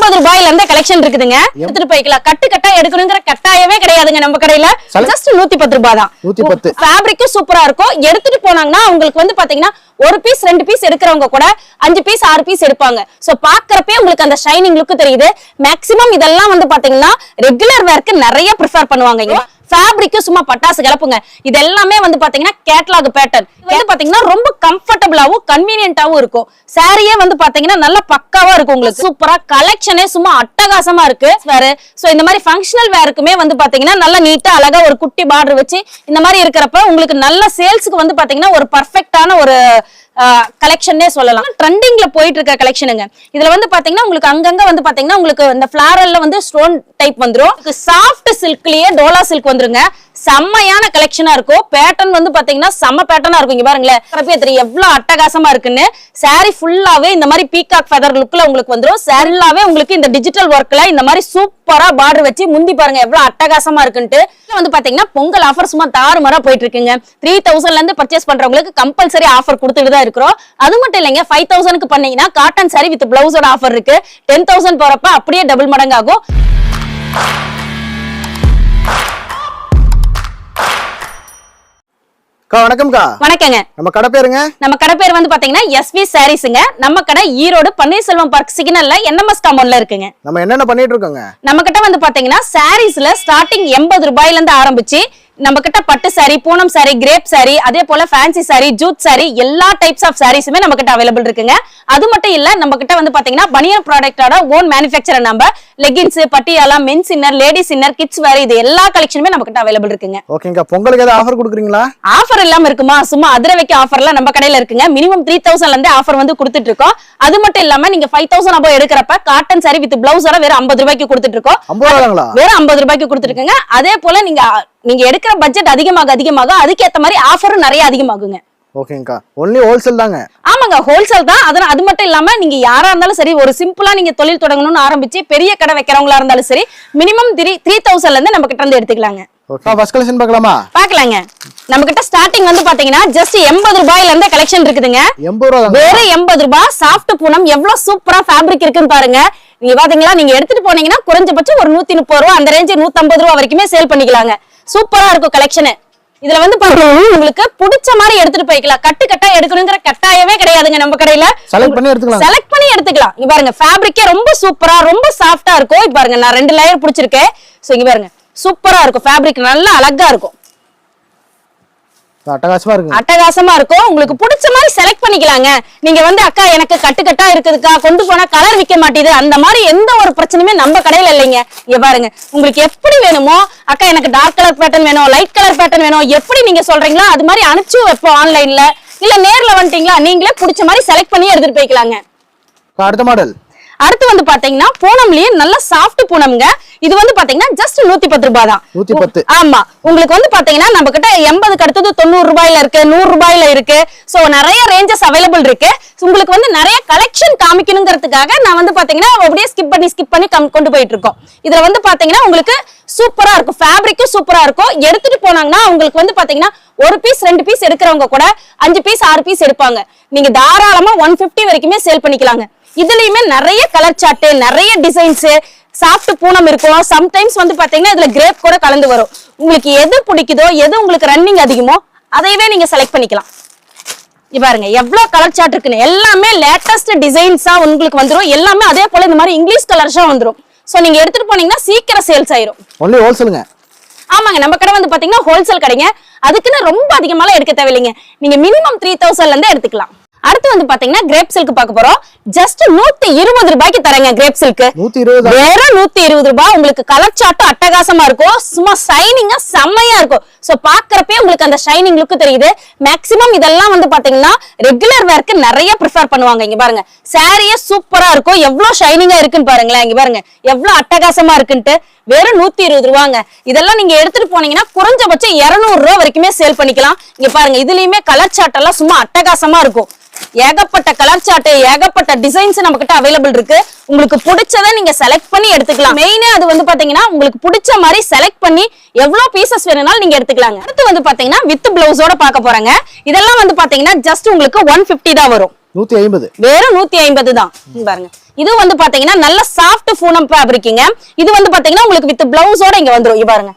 80 ரூபாயில இருந்து கலெக்ஷன் இருக்குதுங்க. எடுத்துட்டு போய்க்கலாம். கட்டு கட்டா எடுக்கணுங்கிற கட்டாயமே கிடையாதுங்க நம்ம கடையில. ஜஸ்ட் 110 ரூபாய் தான். 110. ஃபேப்ரிக் சூப்பரா இருக்கும். எடுத்துட்டு போனாங்கன்னா உங்களுக்கு வந்து பாத்தீங்கன்னா ஒரு பீஸ் 2 பீஸ் எடுக்கிறவங்க கூட 5 பீஸ் 6 பீஸ் எடுப்பாங்க. சோ பாக்குறப்பே உங்களுக்கு அந்த ஷைனிங் லுக் தெரியுது. மேக்ஸிமம் இதெல்லாம் வந்து பாத்தீங்கன்னா ரெகுலர் வேர்க்கு நிறைய ப்ரிஃபர் பண்ணுவாங்க. ஃபேப்ரிக் சும்மா பட்டாசு கிளப்புங்க. இது எல்லாமே வந்து பாத்தீங்கன்னா கேட்டலாக் பேட்டர்ன். வந்து பாத்தீங்கன்னா ரொம்ப கம்ஃபர்டபிளாவும் கன்வீனியன்ட்டாவும் இருக்கும். சாரியே வந்து பாத்தீங்கன்னா நல்ல பக்காவா இருக்கும். உங்களுக்கு சூப்பரா கலெக்ஷனே சும்மா அட்டகாசமா இருக்கு. வேற சோ இந்த மாதிரி ஃபங்க்ஷனல் வேர்க்குமே வந்து பாத்தீங்கன்னா நல்ல நீட்டா அழகா ஒரு குட்டி பார்டர் வச்சு இந்த மாதிரி இருக்கிறப்ப உங்களுக்கு நல்ல சேல்ஸ்க்கு வந்து பாத்தீங்கன்னா ஒரு பர்ஃபெக்ட்டான ஒரு கலெக்ஷனே சொல்லலாம். ட்ரெண்டிங்ல போயிட்டு இருக்க கலெக்ஷனுங்க. இதுல வந்து பாத்தீங்கன்னா உங்களுக்கு அங்கங்க வந்து பாத்தீங்கன்னா உங்களுக்கு இந்த ஃபிளாரல்ல வந்து ஸ்டோன் டைப் வந்துரும். சாஃப்ட் சில்க்லயே டோலா சில்க் வந்துருங்க. செம்மையான கலெக்ஷனா இருக்கும். பேட்டர்ன் வந்து பாத்தீங்கன்னா செம்ம பேட்டர்னா இருக்கும். இங்க பாருங்களேன் தெரியும் எவ்வளவு அட்டகாசமா இருக்குன்னு. சாரி ஃபுல்லாவே இந்த மாதிரி பீகாக் ஃபெதர் லுக்ல உங்களுக்கு வந்துரும். சாரிலாவே உங்களுக்கு இந்த டிஜிட்டல் ஒர்க்ல இந்த மாதிரி சூப்பரா பார்டர் வச்சு முந்தி பாருங்க எவ்வளவு அட்டகாசமா இருக்குன்ட்டு. வந்து பாத்தீங்கன்னா பொங்கல் ஆஃபர் சும்மா தாறுமாறா போயிட்டு இருக்குங்க. 3000ல இருந்து பர்ச்சேஸ் பண்றவங்களுக்கு கம்பல்சரி ஆஃபர் கொடுத்துட்டு தான் இருக்கிறோம். அது மட்டும் இல்லைங்க 5000க்கு பண்ணீங்கன்னா காட்டன் சாரி வித் பிளவுஸோட ஆஃபர் இருக்கு. 10,000 போறப்ப அப்படியே டபுள் மடங்கு ஆகும். வணக்கம்க்கா. வணக்கங்க. நம்ம கடை பேருங்க? நம்ம கடை பேர் வந்து பாத்தீங்கன்னா எஸ்வி சாரீஸ்ங்க. நம்ம கடை ஈரோடு பன்னீர்செல்வம் பார்க் சிக்னல்ல என்எம்எஸ் காம்பவுண்ட்ல இருக்குங்க. நம்ம என்னென்ன பண்ணிட்டு இருக்கோங்க? நம்ம கிட்ட வந்து பாத்தீங்கன்னா சாரீஸ்ல ஸ்டார்டிங் 80 ரூபாயில இருந்து ஆரம்பிச்சு நம்ம கிட்ட பட்டு சாரி, பூனம் சாரி, கிரேப் சாரி, அதே போல ஃபேன்சி சாரி, ஜூட் சாரி, எல்லா டைப்ஸ் ஆஃப் சாரீஸுமே நம்ம கிட்ட அவைலபிள் இருக்குங்க. அது மட்டும் இல்ல நம்ம கிட்ட வந்து பாத்தீங்கன்னா பனியன் ப்ராடக்ட்டோட ஓன் மேனுஃபேக்சரர் நம்ம leggings, Patiala, men's inner, ladies inner, kids wear இது எல்லா கலெக்ஷனுமே நம்ம கிட்ட அவைலபிள் இருக்குங்க. ஓகேங்க. பொங்கலுக்கு ஏதாவது ஆஃபர் கொடுக்குறீங்களா? ஆஃபர் இல்லாம இருக்குமா? சும்மா அதிர வைக்க ஆஃபர்லாம் நம்ம கடையில இருக்குங்க. மினிமம் 3000ல இருந்து ஆஃபர் வந்து கொடுத்துட்டு இருக்கோம். அது மட்டும் இல்லாம நீங்க 5000 அபோ எடுக்கிறப்ப காட்டன் சாரி வித் பிளவுஸோட வெறும் 50 ரூபாய்க்கு கொடுத்துட்டு இருக்கோம். வெறும் 50 ரூபாய்க்கு கொடுத்துருக்கீங்க. அதே போல நீங்க எடுக்கிற பட்ஜெட் அதிகமாக அதுக்கேத்த மாதிரி ஆஃபரும் நிறைய அதிகமாகுங்க. ஓகேங்கா. ஒன்லி ஹோல்சேல் தாங்க? ஆமாங்க, ஹோல்சேல் தான். அது மட்டும் இல்லாம நீங்க யாரா இருந்தாலும் சரி ஒரு சிம்பிளா நீங்க தொழில் தொடங்கணும்னு ஆரம்பிச்சு பெரிய கடை வைக்கிறவங்களா இருந்தாலும் சரி மினிமம் 3000ல இருந்து நம்ம கிட்ட இருந்து எடுத்துக்கலாங்க. ஓகே. ஃபர்ஸ்ட் கலெக்ஷன் பார்க்கலாமா? பார்க்கலாங்க. நம்ம கிட்ட ஸ்டார்டிங் வந்து பாத்தீங்கன்னா ஜஸ்ட் 80 ரூபாயில இருந்து கலெக்ஷன் இருக்குதுங்க. 80 ரூபாய். வெறும் 80 ரூபாய். சாஃப்ட் பூனம் எவ்வளவு சூப்பரா ஃபேப்ரிக் இருக்குன்னு பாருங்க. நீங்க பாத்தீங்களா? நீங்க எடுத்துட்டு போனீங்கன்னா குறைஞ்சபட்சம் ஒரு 130 ரூபாய் அந்த ரேஞ்ச் 150 ரூபாய் வரைக்குமே சேல் பண்ணிக்கலாங்க. சூப்பரா இருக்கும் கலெக்ஷன். இதுல வந்து பாத்தீங்கன்னா உங்களுக்கு பிடிச்ச மாதிரி எடுத்துட்டு போய்க்கலாம். கட்டு கட்டா எடுக்கணுங்கிற கட்டாயமே கிடையாதுங்க. நம்ம கடையில செலக்ட் பண்ணி எடுத்துக்கலாம். இங்க பாருங்க ஃபேப்ரிக்கே ரொம்ப சூப்பரா ரொம்ப சாஃப்டா இருக்கும். இங்க பாருங்க நான் 2 லேயர் பிடிச்சிருக்கேன். சோ இங்க பாருங்க சூப்பரா இருக்கும். ஃபேப்ரிக் நல்லா அழகா இருக்கும். அட்டகாசமா இருக்கும். உங்களுக்கு பிடிச்ச மாதிரி செலக்ட் பண்ணிக்கலாங்க. நீங்க வந்து அக்கா எனக்கு கட்டுக்கட்டா இருக்குதுக்கா கொண்டு போனா கலர் விக்க மாட்டேது அந்த மாதிரி எந்த ஒரு பிரச்சனையுமே நம்ம கடையில இல்லைங்க. இங்க பாருங்க உங்களுக்கு எப்படி வேணுமோ அக்கா எனக்கு டார்க் கலர் பேட்டர்ன் வேணும், லைட் கலர் பேட்டர்ன் வேணும், எப்படி நீங்க சொல்றீங்களோ அது மாதிரி அனுப்பிச்சு வைப்போம். ஆன்லைன்ல இல்ல நேர்ல வந்துட்டீங்களா நீங்களே பிடிச்ச மாதிரி செலக்ட் பண்ணி எடுத்துட்டு போய்க்கலாங்க. அடுத்த மாடல். அடுத்து வந்து பாத்தீங்கன்னா பூனம்லயே நல்ல சாஃப்ட் பூனம்ங்க. இது வந்து பாத்தீங்கன்னா ஜஸ்ட் 110 ரூபாய் தான். 110. ஆமா. உங்களுக்கு வந்து பாத்தீங்கன்னா நம்ம கிட்ட 80க்கு அடுத்தது 90 ரூபாயில இருக்கு, 100 ரூபாயில இருக்கு. சோ நிறைய ரேஞ்சஸ் அவைலபிள் இருக்கு. உங்களுக்கு வந்து நிறைய கலெக்ஷன் காமிக்கணுங்கிறதுக்காக நான் வந்து பாத்தீங்கன்னா அப்படியே ஸ்கிப் பண்ணி கொண்டு போயிட்டு இருக்கோம். இதுல வந்து பாத்தீங்கன்னா உங்களுக்கு சூப்பரா இருக்கும். ஃபேப்ரிக்கும் சூப்பரா இருக்கும். எடுத்துட்டு போனாங்கன்னா உங்களுக்கு வந்து பாத்தீங்கன்னா ஒரு பீஸ் 2 பீஸ் எடுக்கிறவங்க கூட 5 பீஸ் 6 பீஸ் எடுப்பாங்க. நீங்க தாராளமா 150 வரைக்குமே சேல் பண்ணிக்கலாங்க. இதுலயுமே நிறைய கலர் சார்ட், நிறைய டிசைன்ஸ், சாஃப்ட் பூனம் இருக்கும். சம்டைம்ஸ் வந்து பாத்தீங்கன்னா இதுல கிரேப் கூட கலந்து வரும். உங்களுக்கு எது பிடிக்குதோ எது உங்களுக்கு ரன்னிங் அதிகமோ அதையவே நீங்க செலக்ட் பண்ணிக்கலாம். பாருங்க எவ்வளவு கலர் சார்ட் இருக்குன்னு. எல்லாமே லேட்டஸ்ட் டிசைன்ஸா உங்களுக்கு வந்துரும். எல்லாமே அதே போல இந்த மாதிரி இங்கிலீஷ் கலர்ஸா வந்துரும். சோ நீங்க எடுத்துட்டு போனீங்கன்னா சீக்கிரம் சேல்ஸ் ஆயிரும். ஒன்லி ஹோல்சேலுங்க? ஆமாங்க. நம்ம கடை வந்து பாத்தீங்கன்னா ஹோல்சேல் கடைங்க. அதுக்குன்னு ரொம்ப அதிகமாலாம் எடுக்க தேவையில்லைங்க. நீங்க மினிமம் 3000ல இருந்து எடுத்துக்கலாம். அடுத்து வந்து பாத்தீங்கன்னா கிரேப் சில்க் பார்க்க போறோம். ஜஸ்ட் 120 ரூபாய்க்கு தரங்க கிரேப் சில்க். 120. வெறும் 120 ரூபாய். உங்களுக்கு கலர் சார்ட் அட்டகாசமா இருக்கும். சும்மா ஷைனிங்கா செம்மையா இருக்கும். சோ பாக்குறப்பே உங்களுக்கு அந்த ஷைனிங் லுக் தெரியுது. மேக்ஸிமம் இதெல்லாம் வந்து பாத்தீங்கன்னா ரெகுலர் வேர்க்கு நிறைய ப்ரிஃபர் பண்ணுவாங்க. இங்க பாருங்க சாரியே சூப்பரா இருக்கும். எவ்வளவு ஷைனிங்கா இருக்குன்னு பாருங்களேன். இங்க பாருங்க எவ்வளவு அட்டகாசமா இருக்குன்ட்டு. வெறும் 120 ரூபாங்க. இதெல்லாம் நீங்க எடுத்துட்டு போனீங்கன்னா குறைஞ்சபட்சம் 200 ரூபாய் வரைக்குமே சேல் பண்ணிக்கலாம். இங்க பாருங்க இதுலயுமே கலர் சார்ட் எல்லாம் சும்மா அட்டகாசமா இருக்கும். ஏகப்பட்ட கலர் சார்ட், ஏகப்பட்ட டிசைன்ஸ் நம்ம கிட்ட அவைலபிள் இருக்கு. உங்களுக்கு பிடிச்சதை நீங்க செலக்ட் பண்ணி எடுத்துக்கலாம். மெயினா அது வந்து பாத்தீங்கன்னா உங்களுக்கு பிடிச்ச மாதிரி செலக்ட் பண்ணி எவ்வளவு பீசஸ் வேணும்னாலும் நீங்க எடுத்துக்கலாங்க. அடுத்து வந்து பாத்தீங்கன்னா வித் பிளவுஸோட பார்க்க போறாங்க. இதெல்லாம் வந்து பாத்தீங்கன்னா ஜஸ்ட் உங்களுக்கு 150 தான் வரும். 150. வெறும் 150 தான். பாருங்க இது வந்து பாத்தீங்கன்னா நல்ல சாஃப்ட் பூனம் ஃபேப்ரிக்குங்க. இது வந்து பாத்தீங்கன்னா உங்களுக்கு வித் பிளவுஸோட இங்க வந்துரும். இங்க பாருங்க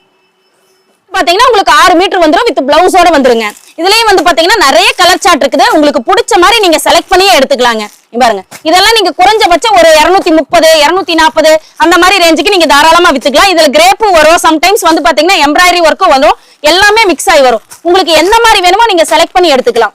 பாத்தீங்கன்னா உங்களுக்கு 6 மீட்டர் வந்துரும் வித் பிளவுஸோட வந்துருங்க. இதுலயும் வந்து பாத்தீங்கன்னா நிறைய கலர் சார்ட் இருக்குது. உங்களுக்கு பிடிச்ச மாதிரி நீங்க செலக்ட் பண்ணியே எடுத்துக்கலாங்க. இங்க பாருங்க இதெல்லாம் நீங்க குறைஞ்சபட்சம் ஒரு 230 240 அந்த மாதிரி ரேஞ்சுக்கு நீங்க தாராளமா வித்துக்கலாம். இதுல கிரேப்பு வரும், சம்டைம்ஸ் வந்து பாத்தீங்கன்னா எம்ப்ராய்டரி ஒர்க்கும் வரும், எல்லாமே மிக்ஸ் ஆகி வரும். உங்களுக்கு எந்த மாதிரி வேணுமோ நீங்க செலக்ட் பண்ணி எடுத்துக்கலாம்.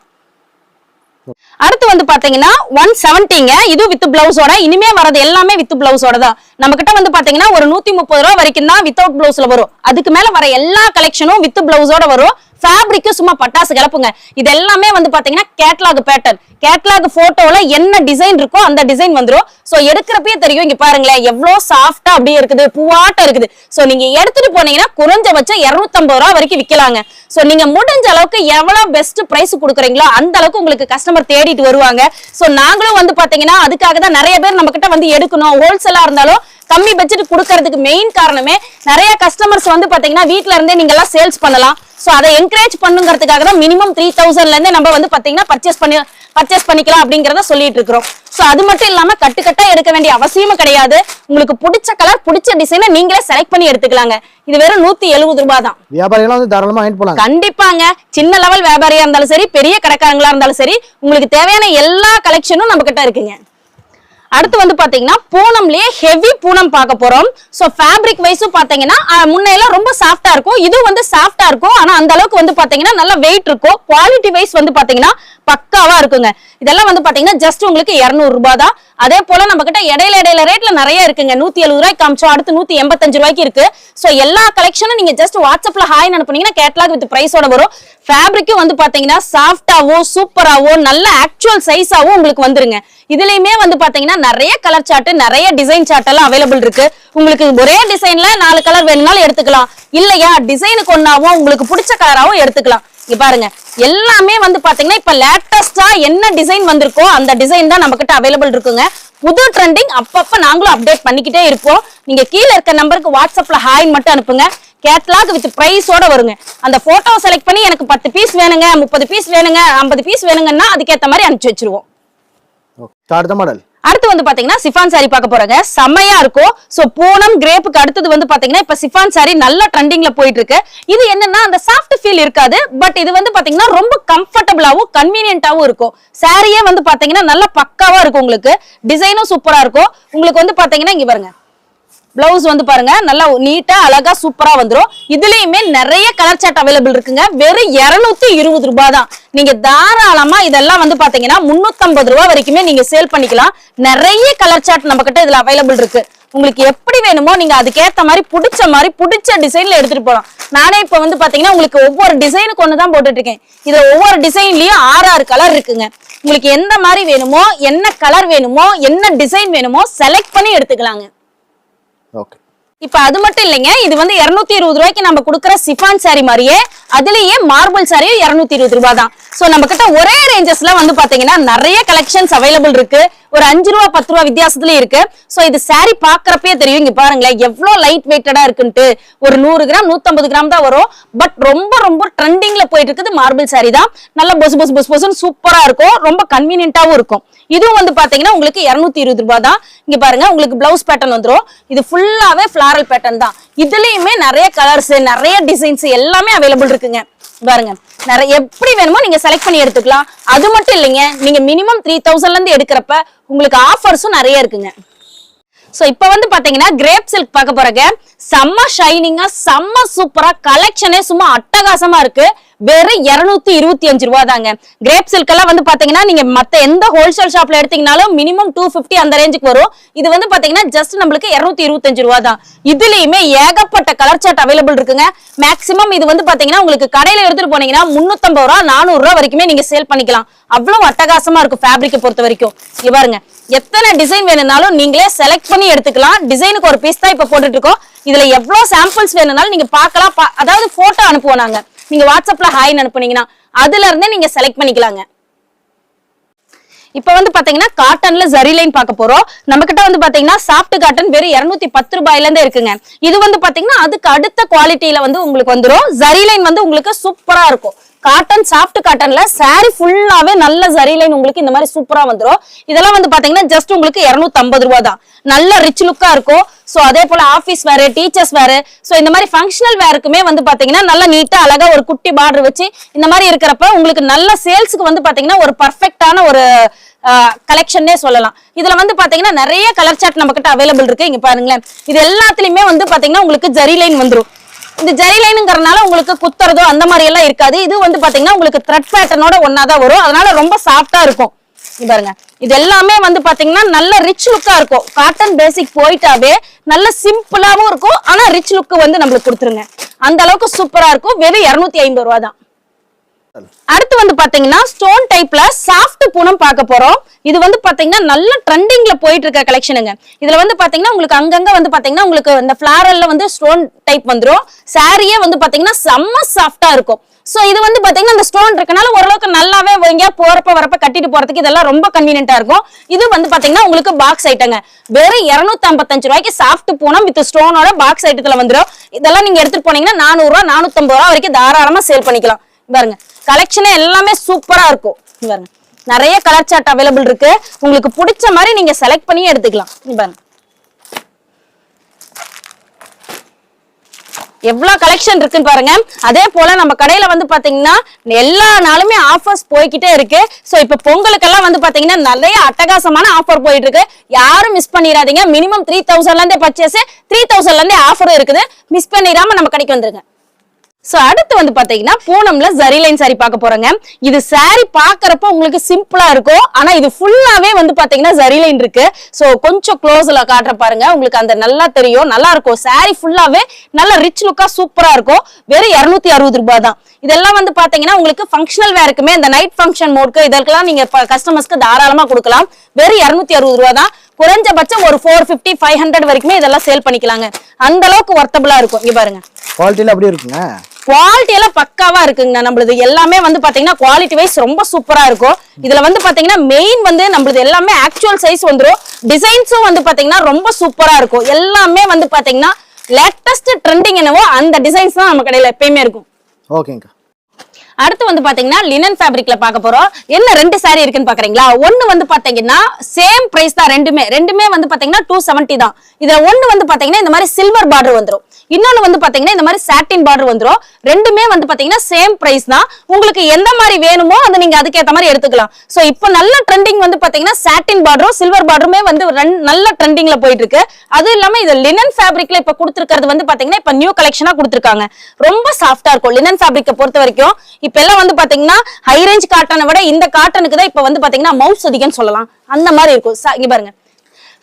அடுத்து வந்து பாத்தீங்கன்னா 170ங்க. இது வித் பிளவுஸோட. இனிமே வரது எல்லாமே வித் பிளவுஸோட தான். நம்ம கிட்ட வந்து பாத்தீங்கன்னா ஒரு 130 ரூபாய் வரைக்கும் தான் வித்தவுட் பிளவுஸ்ல வரும். அதுக்கு மேல வர எல்லா கலெக்ஷனும் வித் பிளவுஸோட வரும். ஃபேப்ரிக் சும்மா பட்டாசு கிளப்புங்க. இது எல்லாமே வந்து பாத்தீங்கன்னா கேட்லாக் பேட்டர்ன். கேட்லாக் போட்டோல என்ன டிசைன் இருக்கோ அந்த டிசைன் வந்துரும். சோ எடுக்கிறப்பே தெரியும். இங்க பாருங்களேன் எவ்வளவு சாஃப்டா அப்படியே இருக்குது, பூவாட்ட இருக்குது. சோ நீங்க எடுத்துட்டு போனீங்கன்னா குறைஞ்சபட்சம் 250 ரூபாய் வரைக்கும் விக்கலாங்க. சோ நீங்க முடிஞ்ச அளவுக்கு எவ்வளவு பெஸ்ட் பிரைஸ் கொடுக்குறீங்களோ அந்த அளவுக்கு உங்களுக்கு கஸ்டமர் தேடிட்டு வருவாங்க. சோ நாங்களும் வந்து பாத்தீங்கன்னா அதுக்காக தான் நிறைய பேர் நம்ம கிட்ட வந்து எடுக்கணும். ஹோல்சேலா இருந்தாலும் கம்மி பட்ஜெட் கொடுக்கறதுக்கு மெயின் காரணமே நிறைய கஸ்டமர்ஸ் வந்து பாத்தீங்கன்னா வீட்ல இருந்தே நீங்க எல்லாம் சேல்ஸ் பண்ணலாம். சோ அதை என்கரேஜ் பண்ணுங்கிறதுக்காக தான் மினிமம் 3000ல இருந்து நம்ம வந்து பாத்தீங்கன்னா பர்ச்சேஸ் பண்ணிக்கலாம் அப்படிங்கறத சொல்லிட்டு இருக்கிறோம். சோ அது மட்டும் இல்லாம கட்டுக்கட்டா எடுக்க வேண்டிய அவசியமும் கிடையாது. உங்களுக்கு பிடிச்ச கலர் பிடிச்ச டிசைனை நீங்களே செலக்ட் பண்ணி எடுத்துக்கலாங்க. இது வெறும் 170 ரூபாய் தான். வியாபாரிகள் வந்து தாராளமா வாங்கிட்டு போலாம். கண்டிப்பாங்க. சின்ன லெவல் வியாபாரியா இருந்தாலும் சரி, பெரிய கடைக்காரங்களா இருந்தாலும் சரி, உங்களுக்கு தேவையான எல்லா கலெக்ஷனும் நம்ம கிட்ட இருக்குங்க. அடுத்து வந்து பாத்தீங்கன்னா பூனம்லயே ஹெவி பூனம் பார்க்க போறோம். சோ ஃபேப்ரிக் வைஸும் பாத்தீங்கன்னா முன்னையெல்லாம் ரொம்ப சாஃப்டா இருக்கும். இது வந்து சாஃப்டா இருக்கும். ஆனா அந்த அளவுக்கு வந்து பாத்தீங்கன்னா நல்ல வெயிட் இருக்கும். குவாலிட்டி வைஸ் வந்து பாத்தீங்கன்னா பக்காவா இருக்குங்க. இதெல்லாம் வந்து பாத்தீங்கன்னா ஜஸ்ட் உங்களுக்கு 200 ரூபாய் தான். அதே போல நம்ம கிட்ட இடையில ரேட்ல நிறைய இருக்குங்க. 170 ரூபாய்க்கு காமிச்சோம், அடுத்து 185 ரூபாய்க்கு இருக்கு. சோ எல்லா கலெக்ஷனும் நீங்க ஜஸ்ட் வாட்ஸ்அப்ல ஹாய் அனுப்புனீங்கன்னா கேட்லாக் வித் பிரைஸோட வரும். ஃபேப்ரிக்கும் வந்து பாத்தீங்கன்னா சாஃப்டாவோ சூப்பராவோ நல்ல ஆக்சுவல் சைஸாவோ உங்களுக்கு வந்துருங்க. இதுலயுமே வந்து பாத்தீங்கன்னா நிறைய கலர் சார்ட், நிறைய டிசைன் சார்ட் எல்லாம் அவைலபிள் இருக்கு. உங்களுக்கு ஒரே டிசைன்ல 4 கலர் வேணும்னாலும் எடுத்துக்கலாம். இல்லையா டிசைனுக்கு ஒன்னாவும் உங்களுக்கு பிடிச்ச கலராவும் எடுத்துக்கலாம். இங்க பாருங்க எல்லாமே வந்து பாத்தீங்கன்னா இப்ப லேட்டஸ்டா என்ன டிசைன் வந்திருக்கோ அந்த டிசைன் தான் நம்ம கிட்ட அவைலபிள் இருக்குங்க. புது ட்ரெண்டிங் அப்பப்ப நாங்களும் அப்டேட் பண்ணிக்கிட்டே இருப்போம். நீங்க கீழே இருக்க நம்பருக்கு வாட்ஸ்அப்ல ஹாய் மட்டும் அனுப்புங்க. கேட்லாக் வித் பிரைஸோட வருங்க. அந்த போட்டோ செலக்ட் பண்ணி எனக்கு 10 பீஸ் வேணுங்க, 30 பீஸ் வேணுங்க, 50 பீஸ் வேணுங்கன்னா அதுக்கேற்ற மாதிரி அனுப்பிச்சு வச்சிருவோம். அடுத்த மாடல். அடுத்து வந்து பாத்தீங்கன்னா சிஃபான் சாரி பார்க்க போறாங்க. செம்மையா இருக்கும். சோ பூனம் கிரேப்புக்கு அடுத்தது வந்து பாத்தீங்கன்னா இப்ப சிஃபான் சாரி நல்ல ட்ரெண்டிங்ல போயிட்டு இருக்கு. இது என்னன்னா அந்த சாஃப்ட் ஃபீல் இருக்காது. பட் இது வந்து பாத்தீங்கன்னா ரொம்ப கம்ஃபர்டபுளாவும் கன்வீனியன்ட்டாவும் இருக்கும். சாரியே வந்து பாத்தீங்கன்னா நல்ல பக்காவா இருக்கும். உங்களுக்கு டிசைனும் சூப்பரா இருக்கும். உங்களுக்கு வந்து பாத்தீங்கன்னா இங்க பாருங்க பிளவுஸ் வந்து பாருங்க நல்லா நீட்டா அழகா சூப்பரா வந்துரும். இதுலயுமே நிறைய கலர் சார்ட் அவைலபிள் இருக்குங்க. வெறும் 220 ரூபாய் தான். நீங்க தாராளமா இதெல்லாம் வந்து பாத்தீங்கன்னா 350 ரூபாய் வரைக்குமே நீங்க சேல் பண்ணிக்கலாம். நிறைய கலர் சார்ட் நம்ம கிட்ட இதுல அவைலபிள் இருக்கு. உங்களுக்கு எப்படி வேணுமோ நீங்க அதுக்கேத்த மாதிரி பிடிச்ச டிசைன்ல எடுத்துட்டு போலாம். நானே இப்ப வந்து பாத்தீங்கன்னா உங்களுக்கு ஒவ்வொரு டிசைனுக்கு ஒண்ணுதான் போட்டுட்டு இருக்கேன். இதுல ஒவ்வொரு டிசைன்லயும் 6 கலர் இருக்குங்க. உங்களுக்கு எந்த மாதிரி வேணுமோ, என்ன கலர் வேணுமோ, என்ன டிசைன் வேணுமோ செலக்ட் பண்ணி எடுத்துக்கலாங்க. ஓகே. இப்ப அது மட்டும் இல்லைங்க. இது வந்து 220 ரூபாய்க்கு நம்ம கொடுக்குற சிஃபான் சாரி மாதிரியே அதுலயே மார்பிள் சாரியும் 220 ரூபாய் தான். சோ நம்ம கிட்ட ஒரே ரேஞ்சஸ்ல வந்து பாத்தீங்கன்னா நிறைய கலெக்ஷன்ஸ் அவைலபிள் இருக்கு. ஒரு 5 ரூபா 10 ரூபா வித்தியாசத்துல இருக்கு. சோ இது சாரி பாக்குறப்பே தெரியும். இங்க பாருங்களேன் எவ்வளவு லைட் வெயிட்டடா இருக்குன்ட்டு. ஒரு 100 கிராம் 150 கிராம் தான் வரும். பட் ரொம்ப ட்ரெண்டிங்ல போயிட்டு இருக்குது மார்பிள் சாரி தான். நல்ல பொஸ் சூப்பரா இருக்கும். ரொம்ப கன்வீனியன்ட்டாவும் இருக்கும். இதுவும் வந்து பாத்தீங்கன்னா உங்களுக்கு 220 ரூபாய் தான். இங்க பாருங்க உங்களுக்கு பிளவுஸ் பேட்டர்ன் வந்துரும். இது ஃபுல்லாவே ஃபிளாரல் பேட்டர்ன் தான். இதுலயுமே நிறைய கலர்ஸ், நிறைய டிசைன்ஸ் எல்லாமே அவைலபிள் இருக்குங்க. பாருங்க நிறைய எப்படி வேணுமோ நீங்க செலக்ட் பண்ணி எடுத்துக்கலாம். அது மட்டும் இல்லைங்க, நீங்க மினிமம் 3000ல இருந்து எடுக்கிறப்ப உங்களுக்கு ஆஃபர்ஸும் நிறைய இருக்குங்க. சோ இப்ப வந்து பாத்தீங்கன்னா கிரேப் சில்க் பார்க்க போறங்க. செம்ம ஷைனிங்கா செம்ம சூப்பரா கலெக்ஷனே சும்மா அட்டகாசமா இருக்கு. வெறும் 225 ரூபாய் தாங்க. கிரேப் சில்க் எல்லாம் வந்து பாத்தீங்கன்னா நீங்க மத்த எந்த ஹோல்சேல் ஷாப்ல எடுத்தீங்கனாலும் மினிமம் 250 அந்த ரேஞ்சுக்கு வரும். இது வந்து பாத்தீங்கன்னா ஜஸ்ட் நம்மளுக்கு 225 ரூபாய் தான். இதுலயுமே ஏகப்பட்ட கலர் சார்ட் அவைலபிள் இருக்குங்க. மேக்ஸிமம் இது வந்து பாத்தீங்கன்னா உங்களுக்கு கடையில எடுத்துட்டு போனீங்கன்னா 350 ரூபாய் 400 ரூபாய் வரைக்குமே நீங்க சேல் பண்ணிக்கலாம். அவ்வளவு அட்டகாசமா இருக்கும் ஃபேப்ரிக்கை பொறுத்த வரைக்கும். இங்க பாருங்க எத்தனை டிசைன் வேணும்னாலும் நீங்களே செலக்ட் பண்ணி எடுத்துக்கலாம். டிசைனுக்கு ஒரு பீஸ் தான் இப்ப போட்டுட்டு இருக்கோம். இதுல எவ்வளவு சாம்பிள்ஸ் வேணும்னாலும் நீங்க பாக்கலாம். அதாவது போட்டோ அனுப்புவோம் நாங்க. நீங்க வாட்ஸ்அப்ல ஹாய் அனுப்புனீங்கன்னா அதுல இருந்தே நீங்க செலக்ட் பண்ணிக்கலாங்க. இப்ப வந்து பாத்தீங்கன்னா காட்டன்ல ஜரி லைன் பார்க்க போறோம். நம்ம கிட்ட வந்து பாத்தீங்கன்னா சாஃப்ட் காட்டன் வெறும் 210 ரூபாயில இருந்து இருக்குங்க. இது வந்து பாத்தீங்கன்னா அதுக்கு அடுத்த குவாலிட்டியில வந்து உங்களுக்கு வந்துரும். ஜரி லைன் வந்து உங்களுக்கு சூப்பரா இருக்கும். காட்டன் சாஃப்ட் காட்டன்ல saree ஃபுல்லாவே நல்ல ஜரி லைன் உங்களுக்கு இந்த மாதிரி சூப்பரா வந்துரும். இதெல்லாம் வந்து பாத்தீங்கன்னா ஜஸ்ட் உங்களுக்கு 250 ரூபாய் தான். நல்ல ரிச் லுக்கா இருக்கும். சோ அதே போல office wear, teachers wear, so இந்த மாதிரி ஃபங்க்ஷனல் வேருக்குமே வந்து பாத்தீங்கன்னா நல்ல நீட்டா அழகா ஒரு குட்டி பார்டர் வச்சு இந்த மாதிரி இருக்கிறப்ப உங்களுக்கு நல்ல சேல்ஸ்க்கு வந்து பாத்தீங்கன்னா ஒரு பர்ஃபெக்ட்டான ஒரு கலெக்ஷன்னே சொல்லலாம். இதுல வந்து பாத்தீங்கன்னா நிறைய கலர் சார்ட் நம்ம கிட்ட அவைலபிள் இருக்கு. இங்க பாருங்களேன், இது எல்லாத்துலயுமே வந்து பாத்தீங்கன்னா உங்களுக்கு ஜரி லைன் வந்துரும். இந்த ஜரி லைனுங்கறனால உங்களுக்கு குத்துறதோ அந்த மாதிரி எல்லாம் இருக்காது. இது வந்து பாத்தீங்கன்னா உங்களுக்கு த்ரெட் பேட்டர்னோட ஒன்னாதான் வரும். அதனால ரொம்ப சாஃப்டா இருக்கும். பாருங்க, இது எல்லாமே வந்து பாத்தீங்கன்னா நல்ல ரிச் லுக்கா இருக்கும். காட்டன் பேசிக் போயிட்டாவே நல்ல சிம்பிளாவும் இருக்கும். ஆனா ரிச் லுக் வந்து நம்மளுக்கு கொடுத்துருங்க. அந்த அளவுக்கு சூப்பரா இருக்கும். வெறும் 250 ரூபாய் தான். அடுத்து வந்து பாத்தீங்கன்னா ஸ்டோன் டைப்ல சாஃப்ட் பூனம் பார்க்க போறோம். இது வந்து பாத்தீங்கன்னா நல்ல ட்ரெண்டிங்ல போயிட்டு இருக்க கலெக்ஷனுங்க. இதுல வந்து பாத்தீங்கன்னா உங்களுக்கு அங்கங்க வந்து பாத்தீங்கன்னா உங்களுக்கு இந்த ஃபிளாரல்ல வந்து ஸ்டோன் டைப் வந்துரும். சாரியே வந்து பாத்தீங்கன்னா செம்ம சாஃப்டா இருக்கும். சோ இது வந்து பாத்தீங்கன்னா இந்த ஸ்டோன் இருக்கனால ஓரளவுக்கு நல்லாவே எங்கயா போறப்ப வரப்ப கட்டிட்டு போறதுக்கு இதெல்லாம் ரொம்ப கன்வீனியன்ட்டா இருக்கும். இது வந்து பாத்தீங்கன்னா உங்களுக்கு பாக்ஸ் ஐட்டங்க. வெறும் 255 ரூபாய்க்கு சாஃப்ட் பூனம் வித் ஸ்டோனோட பாக்ஸ் ஐட்டத்துல வந்துரும். இதெல்லாம் நீங்க எடுத்துட்டு போனீங்கன்னா 400 ரூபாய் 450 ரூபாய் வரைக்கும் தாராளமா சேல் பண்ணிக்கலாம். பாருங்க, கலெக்ஷனே எல்லாமே சூப்பரா இருக்கும். பாருங்க, நிறைய கலர் சார்ட் அவைலபிள் இருக்கு. உங்களுக்கு பிடிச்ச மாதிரி நீங்க செலக்ட் பண்ணி எடுத்துக்கலாம். பாருங்க, எவ்வளவு கலெக்ஷன் இருக்குன்னு பாருங்க. அதே போல நம்ம கடையில வந்து பாத்தீங்கன்னா எல்லா நாளுமே ஆஃபர்ஸ் போய்கிட்டே இருக்கு. சோ இப்ப பொங்கலுக்கெல்லாம் வந்து பாத்தீங்கன்னா நிறைய அட்டகாசமான ஆஃபர் போயிட்டு இருக்கு. யாரும் மிஸ் பண்ணிடாதீங்க. மினிமம் 3000ல இருந்தே பர்ச்சேஸ், 3000ல இருந்தே ஆஃபர் இருக்குது. மிஸ் பண்ணிடாம நம்ம கடைக்கு வந்துருங்க. சோ அடுத்து வந்து பாத்தீங்கன்னா பூனம்ல ஜரி லைன் சாரி பார்க்க போறோங்க. இது சாரி பாக்குறப்ப உங்களுக்கு சிம்பிளா இருக்கும். ஆனா இது ஃபுல்லாவே வந்து பாத்தீங்கன்னா ஜரி லைன் இருக்கு. சோ கொஞ்சம் க்ளோஸ்ல காட்டுற பாருங்க, உங்களுக்கு அந்த நல்லா தெரியும். நல்லா இருக்கும். சாரி ஃபுல்லாவே நல்ல ரிச் லுக்கா சூப்பரா இருக்கும். வெறும் 260 ரூபாய் தான். இதெல்லாம் வந்து பாத்தீங்கன்னா உங்களுக்கு ஃபங்க்ஷனல் வேருக்குமே இந்த நைட் ஃபங்க்ஷன் மோட்க்கு இதெல்லாம் நீங்க கஸ்டமர்ஸ்க்கு தாராளமா கொடுக்கலாம். வெறும் 260 ரூபாய் தான். குறைஞ்சபட்சம் ஒரு 450 500 வரைக்குமே இதெல்லாம் சேல் பண்ணிக்கலாங்க. அந்த அளவுக்கு வர்த்தபிளா இருக்கும். இங்க பாருங்க, குவாலிட்டில அப்படியே இருக்குங்க. குவாலிட்டி எல்லாம் பக்காவா இருக்குங்க. நம்மளது எல்லாமே வந்து பாத்தீங்கன்னா குவாலிட்டி வைஸ் ரொம்ப சூப்பரா இருக்கும். இதுல வந்து பாத்தீங்கன்னா மெயின் வந்து நம்மளது எல்லாமே ஆக்சுவல் சைஸ் வந்துரும். டிசைன்ஸும் வந்து பாத்தீங்கன்னா ரொம்ப சூப்பரா இருக்கும். எல்லாமே வந்து பாத்தீங்கன்னா லேட்டஸ்ட் ட்ரெண்டிங் என்னவோ அந்த டிசைன்ஸ் தான் நம்ம கடையில எப்பயுமே இருக்கும். ஓகேங்க. அடுத்து வந்து பாத்தீங்கன்னா லினன் ஃபேப்ரிக்ல பார்க்க போறோம். என்ன ரெண்டு சாரி இருக்குன்னு பாக்குறீங்களா? ஒன்னு வந்து பாத்தீங்கன்னா சேம் பிரைஸ் தான். ரெண்டுமே வந்து பாத்தீங்கன்னா 270 தான். இதுல ஒன்னு வந்து பாத்தீங்கன்னா இந்த மாதிரி சில்வர் பார்டர் வந்துரும். இன்னொன்னு வந்து பாத்தீங்கன்னா இந்த மாதிரி சாட்டின் பார்டர் வந்துரும். ரெண்டுமே வந்து பாத்தீங்கன்னா சேம் பிரைஸ் தான். உங்களுக்கு எந்த மாதிரி வேணுமோ அதை நீங்க அதுக்கேற்ற மாதிரி எடுத்துக்கலாம். சோ இப்போ நல்ல ட்ரெண்டிங் வந்து பாத்தீங்கன்னா சாட்டின் பார்டரும் சில்வர் பார்டருமே வந்து நல்ல ட்ரெண்டிங்ல போயிட்டு இருக்கு. அது இல்லாம இது லினன் ஃபேப்ரிக்ல இப்ப கொடுத்திருக்கிறது வந்து பாத்தீங்கன்னா இப்ப நியூ கலெக்ஷனா கொடுத்திருக்காங்க. ரொம்ப சாஃப்டா இருக்கும் லினன் ஃபேப்ரிக்கை பொறுத்த வரைக்கும். இப்ப எல்லாம் வந்து பாத்தீங்கன்னா ஹை ரேஞ்ச் காட்டனை விட இந்த காட்டனுக்கு தான் இப்ப வந்து பாத்தீங்கன்னா மவுஸ் அதிகம்னு சொல்லலாம். அந்த மாதிரி இருக்கும். இங்க பாருங்க,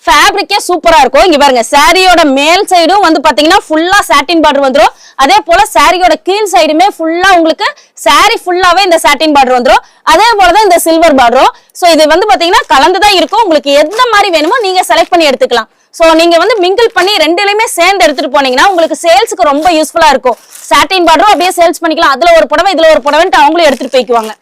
ஃபேப்ரிக்கே சூப்பரா இருக்கும். இங்க பாருங்க, சாரியோட மேல் சைடும் வந்து பாத்தீங்கன்னா ஃபுல்லா சாட்டின் பார்டர் வந்துரும். அதே போல சாரியோட கீழ் சைடுமே ஃபுல்லா உங்களுக்கு சாரி ஃபுல்லாவே இந்த சாட்டின் பார்டர் வந்துரும். அதே போலதான் இந்த சில்வர் பார்டரும். சோ இது வந்து பாத்தீங்கன்னா கலந்துதான் இருக்கும். உங்களுக்கு எந்த மாதிரி வேணுமோ நீங்க செலக்ட் பண்ணி எடுத்துக்கலாம். சோ நீங்க வந்து மிங்கிள் பண்ணி ரெண்டுலயுமே சேர்ந்து எடுத்துட்டு போனீங்கன்னா உங்களுக்கு சேல்ஸ்க்கு ரொம்ப யூஸ்ஃபுல்லா இருக்கும். சாட்டின் பார்டரும் அப்படியே சேல்ஸ் பண்ணிக்கலாம். அதுல ஒரு புடவை இதுல ஒரு புடவைன்ட்டு அவங்களும் எடுத்துட்டு போய்க்குவாங்க.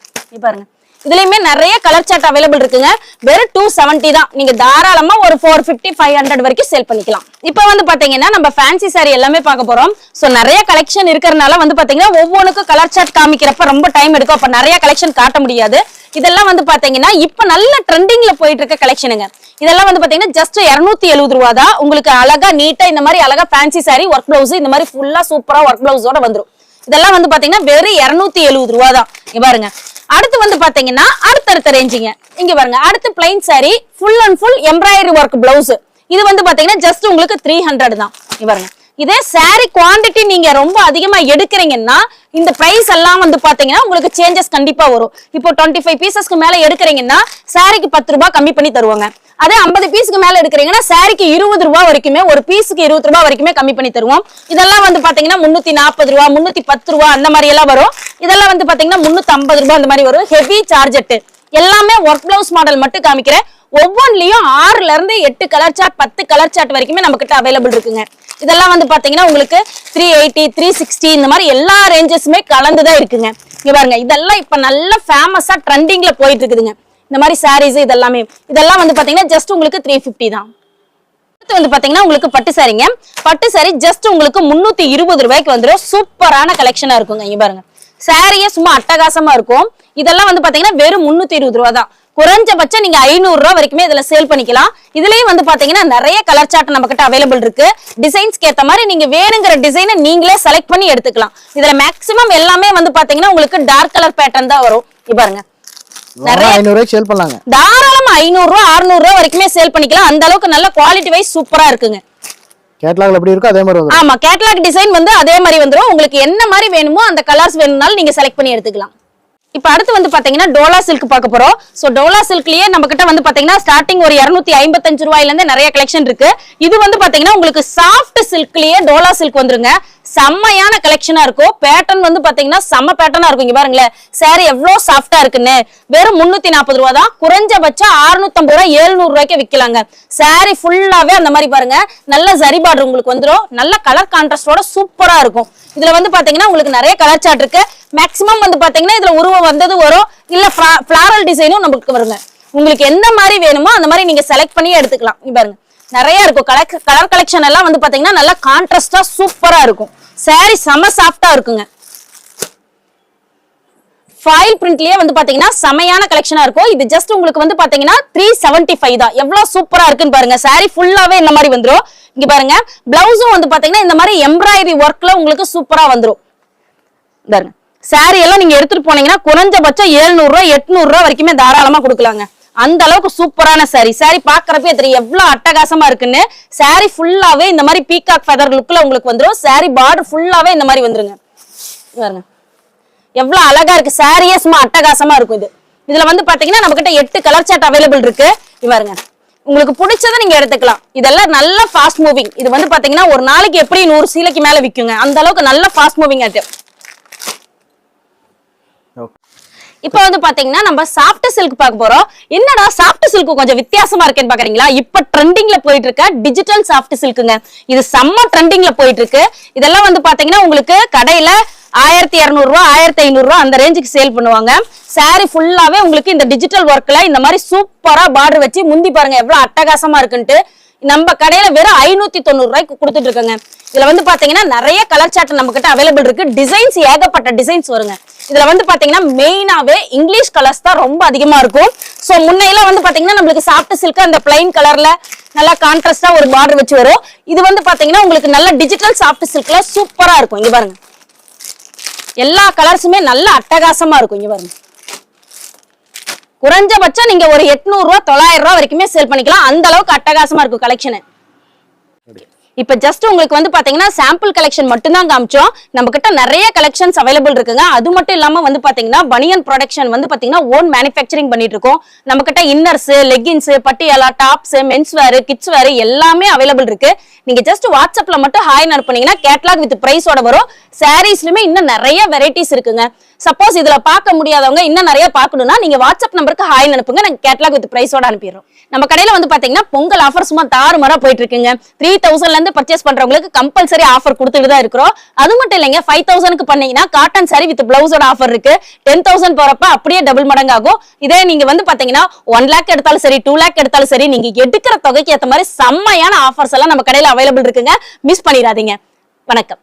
பாருங்க, இதுலயுமே நிறைய கலர் சார்ட் அவைலபிள் இருக்குங்க. வெறும் 270 தான். நீங்க தாராளமா ஒரு 450 500 வரைக்கும் சேல் பண்ணிக்கலாம். இப்ப வந்து பாத்தீங்கன்னா நம்ம ஃபேன்சி சாரி எல்லாமே பார்க்க போறோம். சோ நிறைய கலெக்ஷன் இருக்கறனால வந்து பாத்தீங்கன்னா ஒவ்வொன்றுக்கும் கலர் சார்ட் காமிக்கிறப்ப ரொம்ப டைம் எடுக்கும். அப்ப நிறைய கலெக்ஷன் காட்ட முடியாது. இதெல்லாம் வந்து பாத்தீங்கன்னா இப்ப நல்ல ட்ரெண்டிங்ல போயிட்டு இருக்க கலெக்ஷனுங்க. இதெல்லாம் வந்து பாத்தீங்கன்னா ஜஸ்ட் 270 ரூபாய் தான். உங்களுக்கு அழகா நீட்டா இந்த மாதிரி அழகா ஃபேன்சி சாரி ஒர்க் பிளவுஸ் இந்த மாதிரி ஃபுல்லா சூப்பரா ஒர்க் பிளவுஸோட வந்துரும். இதெல்லாம் வந்து பாத்தீங்கன்னா வெறும் 270 ரூபாய் தான். இங்க பாருங்க, அடுத்து வந்து பாத்தீங்கன்னா அடுத்த ரேஞ்சிங்க. இங்க பாருங்க, அடுத்து plain sorry full and full embroidery work blouse. இது வந்து பாத்தீங்கன்னா ஜஸ்ட் உங்களுக்கு 300 தான். இங்க பாருங்க, இதே சாரி குவாண்டிட்டி நீங்க ரொம்ப அதிகமா எடுக்கிறீங்கன்னா இந்த பிரைஸ் எல்லாம் வந்து பாத்தீங்கன்னா உங்களுக்கு சேஞ்சஸ் கண்டிப்பா வரும். இப்போ 25 பீசஸ்க்கு மேல எடுக்கிறீங்கன்னா சாரிக்கு 10 ரூபாய் கம்மி பண்ணி தருவாங்க. அதே 50 பீஸ்க்கு மேல எடுக்கிறீங்கன்னா சாரிக்கு 20 ரூபாய் வரைக்குமே, ஒரு பீஸுக்கு 20 ரூபாய் வரைக்குமே கம்மி பண்ணி தருவோம். இதெல்லாம் வந்து பாத்தீங்கன்னா 340 ரூபாய் 310 ரூபாய் அந்த மாதிரி எல்லாம் வரும். இதெல்லாம் வந்து பாத்தீங்கன்னா 350 ரூபாய் அந்த மாதிரி வரும். ஹெவி சார்ஜெட் எல்லாமே ஒர்க் பிளவுஸ் மாடல் மட்டும் காமிக்கிறேன். ஒவ்வொன்றிலையும் 6ல இருந்து 8 கலர் சார்ட் 10 கலர் சார்ட் வரைக்குமே நம்ம கிட்ட அவைலபிள் இருக்குங்க. இதெல்லாம் வந்து பாத்தீங்கன்னா உங்களுக்கு 380 360 இந்த மாதிரி எல்லா ரேஞ்சஸுமே கலந்துதான் இருக்குங்க. இங்க பாருங்க, இதெல்லாம் இப்ப நல்ல ஃபேமஸா ட்ரெண்டிங்ல போயிட்டு இருக்குதுங்க. இந்த மாதிரி சாரீஸ் இதெல்லாம் வந்து பாத்தீங்கன்னா ஜஸ்ட் உங்களுக்கு 350 தான். அடுத்து வந்து பாத்தீங்கன்னா உங்களுக்கு பட்டு சாரிங்க. பட்டு சாரி ஜஸ்ட் உங்களுக்கு 320 ரூபாய்க்கு வந்துடும். சூப்பரான கலெக்ஷனா இருக்குங்க. இங்க பாருங்க, சாரியே சும்மா அட்டகாசமா இருக்கும். இதெல்லாம் வந்து பாத்தீங்கன்னா வெறும் 320 ரூபா தான். குறைஞ்சபட்சம் நீங்க 500 ரூபா வரைக்குமே இதுல சேல் பண்ணிக்கலாம். இதுலயும் வந்து பாத்தீங்கன்னா நிறைய கலர் சார்ட் நம்ம கிட்ட அவைலபிள் இருக்கு. டிசைன்ஸ்க்கு ஏத்த மாதிரி நீங்க வேணுங்கிற டிசைனை நீங்களே செலக்ட் பண்ணி எடுத்துக்கலாம். இதுல மேக்ஸிமம் எல்லாமே வந்து பாத்தீங்கன்னா உங்களுக்கு டார்க் கலர் பேட்டர்ன் தான் வரும். இங்க பாருங்க, நிறைய 500 ரூபாய்க்கு சேல் பண்ணலாங்க. தாராளமா 500 ரூபா 600 ரூபா வரைக்குமே சேல் பண்ணிக்கலாம். அந்த அளவுக்கு நல்ல குவாலிட்டி வைஸ் சூப்பரா இருக்குங்க. கேட்டலாக்ல எப்படி இருக்கோ அதே மாதிரி வந்துரும். ஆமா, கேட்டலாக் டிசைன் வந்து அதே மாதிரி வந்துரும். உங்களுக்கு என்ன மாதிரி வேணுமோ அந்த கலர்ஸ் வேணும்னாலும் நீங்க செலக்ட் பண்ணி எடுத்துக்கலாம். இப்ப அடுத்து வந்து பாத்தீங்கன்னா டோலா சில்க் பார்க்க போறோம். சோ டோலா சில்க்லயே நம்ம கிட்ட வந்து பாத்தீங்கன்னா ஸ்டார்டிங் ஒரு 255 ரூபாயில இருந்து நிறைய கலெக்ஷன் இருக்கு. இது வந்து பாத்தீங்கன்னா உங்களுக்கு சாஃப்ட் சில்க்லயே டோலா சில்க் வந்துருங்க. செம்மையான கலெக்ஷனா இருக்கும். பேட்டர்ன் வந்து பாத்தீங்கன்னா செம்ம பேட்டர்னா இருக்கும். இங்க பாருங்களேன், சாரி எவ்வளவு சாஃப்டா இருக்குன்னு. வெறும் 340 ரூபா தான். குறைஞ்சபட்சம் 650 ரூபாய் 700 ரூபாய்க்கு விக்கலாங்க. சாரி ஃபுல்லாவே அந்த மாதிரி பாருங்க, நல்ல ஜரி பார்டர் உங்களுக்கு வந்துரும். நல்ல கலர் கான்ட்ராஸ்டோட சூப்பரா இருக்கும். இதுல வந்து பாத்தீங்கன்னா உங்களுக்கு நிறைய கலர் சார்ட் இருக்கு. மேக்ஸிமம் வந்து பாத்தீங்கன்னா இதுல உருவம் வந்தது வரும், இல்ல ஃபிளாரல் டிசைனும் நமக்கு வருங்க. உங்களுக்கு எந்த மாதிரி வேணுமோ அந்த மாதிரி நீங்க செலக்ட் பண்ணி எடுத்துக்கலாம். இங்க பாருங்க, நிறைய இருக்கும். கலர் கலெக்ஷன் எல்லாம் வந்து பாத்தீங்கன்னா நல்லா கான்ட்ராஸ்டா சூப்பரா இருக்கும். சாரி செம சாஃப்டா இருக்குங்க. ஃபாயில் பிரிண்ட்லயே வந்து பாத்தீங்கன்னா செமையான கலெக்ஷனா இருக்கும். இது ஜஸ்ட் உங்களுக்கு வந்து பாத்தீங்கன்னா 375 தான். எவ்வளவு சூப்பரா இருக்குன்னு பாருங்க. சாரி ஃபுல்லாவே இந்த மாதிரி வந்துரும். இங்க பாருங்க, பிளவுஸும் வந்து பாத்தீங்கன்னா இந்த மாதிரி எம்ப்ராய்டரி ஒர்க்ல உங்களுக்கு சூப்பரா வந்துரும். பாருங்க, சாரி எல்லாம் நீங்க எடுத்துட்டு போனீங்கன்னா குறைஞ்சபட்சம் 700 ரூபாய் 800 ரூபாய் வரைக்குமே தாராளமா கொடுக்கலாங்க. அந்த அளவுக்கு சூப்பரான சாரி. சாரி பாக்குறப்பே தெரியும் எவ்வளவு அட்டகாசமா இருக்குன்னு. சாரி ஃபுல்லாவே இந்த மாதிரி பீகாக் ஃபெதர் லுக்ல உங்களுக்கு வந்துரும். சாரி பார்டர் ஃபுல்லாவே இந்த மாதிரி வந்துருங்க. பாருங்க எவ்வளவு அழகா இருக்கு. சாரியே சும்மா அட்டகாசமா இருக்கும். இதுல வந்து பாத்தீங்கன்னா நம்ம கிட்ட 8 கலர் சார்ட் அவைலபிள் இருக்கு. பாருங்க, உங்களுக்கு பிடிச்சதை நீங்க எடுத்துக்கலாம். இதெல்லாம் நல்ல ஃபாஸ்ட் மூவிங். இது வந்து பாத்தீங்கன்னா ஒரு நாளைக்கு எப்படி 100 சீலைக்கு மேல விக்குங்க. அந்த அளவுக்கு நல்ல ஃபாஸ்ட் மூவிங் ஐட்டம். இப்ப வந்து பாத்தீங்கன்னா நம்ம சாஃப்ட் சில்க் பார்க்க போறோம். என்னடா சாஃப்ட் சில்க் கொஞ்சம் வித்தியாசமா இருக்குன்னு பாக்குறீங்களா? இப்ப ட்ரெண்டிங்ல போயிட்டு இருக்க டிஜிட்டல் சாஃப்ட் சில்க்குங்க. இது செம்ம ட்ரெண்டிங்ல போயிட்டு இருக்கு. இதெல்லாம் வந்து பாத்தீங்கன்னா உங்களுக்கு கடையில 1200 ரூபாய் 1500 ரூபாய் அந்த ரேஞ்சுக்கு சேல் பண்ணுவாங்க. சாரி ஃபுல்லாவே உங்களுக்கு இந்த டிஜிட்டல் ஒர்க்ல இந்த மாதிரி சூப்பரா பார்டர் வச்சு முந்தி பாருங்க எவ்வளவு அட்டகாசமா இருக்குன்ட்டு. நம்ம கடையில வெறும் 590 ரூபாய்க்கு கொடுத்துட்டு இருக்காங்க. இதுல வந்து பாத்தீங்கன்னா நிறைய கலர் சார்ட் நம்ம கிட்ட அவைலபிள் இருக்கு. டிசைன்ஸ் ஏகப்பட்ட டிசைன்ஸ் வருங்க. இதுல வந்து பாத்தீங்கன்னா மெயினாவே இங்கிலீஷ் கலர்ஸ் தான் ரொம்ப அதிகமா இருக்கும். சோ முன்னையெல்லாம் வந்து பாத்தீங்கன்னா நம்மளுக்கு சாஃப்ட் சில்க் அந்த பிளைன் கலர்ல நல்லா கான்ட்ராஸ்டா ஒரு பார்டர் வச்சு வரும். இது வந்து பாத்தீங்கன்னா உங்களுக்கு நல்ல டிஜிட்டல் சாஃப்ட் சில்க்ல சூப்பரா இருக்கும். இங்க பாருங்க, எல்லா கலர்ஸுமே நல்ல அட்டகாசமா இருக்கும். இங்க பாருங்க, குறைஞ்சபட்சம் நீங்க ஒரு 800 ரூபாய் 900 ரூபாய் வரைக்குமே சேல் பண்ணிக்கலாம். அந்த அளவுக்கு அட்டகாசமா இருக்கும் கலெக்ஷன். இப்ப ஜஸ்ட் உங்களுக்கு வந்து பாத்தீங்கன்னா சாம்பிள் கலெக்ஷன் மட்டும் தான் காமிச்சோம். நம்ம கிட்ட நிறைய கலெக்ஷன்ஸ் அவைலபிள் இருக்குங்க. அது மட்டும் இல்லாம வந்து பாத்தீங்கன்னா பனியன் ப்ரொடக்ஷன் வந்து பாத்தீங்கன்னா ஓன் மேனுஃபேக்சரிங் பண்ணிட்டு இருக்கோம். நம்ம கிட்ட inners, leggings, Patiala, tops, men's wear, kids wear எல்லாமே அவைலபிள் இருக்கு. நீங்க ஜஸ்ட் வாட்ஸ்அப்ல மட்டும் ஹாய் அனுப்புனீங்கன்னா கேட்லாக் வித் பிரைஸோட வரும். சாரீஸ்லயுமே இன்னும் நிறைய வெரைட்டிஸ் இருக்குங்க. சப்போஸ் இதுல பார்க்க முடியாதவங்க இன்னும் நிறைய பார்க்கணும்னா நீங்க வாட்ஸ்அப் நம்பருக்கு ஹாய் அனுப்புங்க. நாங்க கேட்லாக் வித் பிரைஸோட அனுப்பிடுறோம். நம்ம கடையில வந்து பாத்தீங்கன்னா பொங்கல் ஆஃபர் சும்மா தாறுமாறா போயிட்டு இருக்குங்க. 3000ல இருந்து பர்ச்சேஸ் பண்றவங்களுக்கு கம்பல்சரி ஆஃபர் கொடுத்துட்டு தான் இருக்கிறோம். அது மட்டும் இல்லைங்க, 5000க்கு பண்ணீங்கன்னா காட்டன் சாரி வித் பிளவுஸோட ஆஃபர் இருக்கு. 10,000 போறப்ப அப்படியே டபுள் மடங்கு ஆகும். இதே நீங்க வந்து பாத்தீங்கன்னா 1 lakh எடுத்தாலும் சரி 2 lakh எடுத்தாலும் சரி நீங்க எடுக்கிற தொகைக்கு ஏத்த மாதிரி செம்மையான ஆஃபர்ஸ் எல்லாம் நம்ம கடையில அவைலபிள் இருக்குங்க. மிஸ் பண்ணிடாதீங்க. வணக்கம்.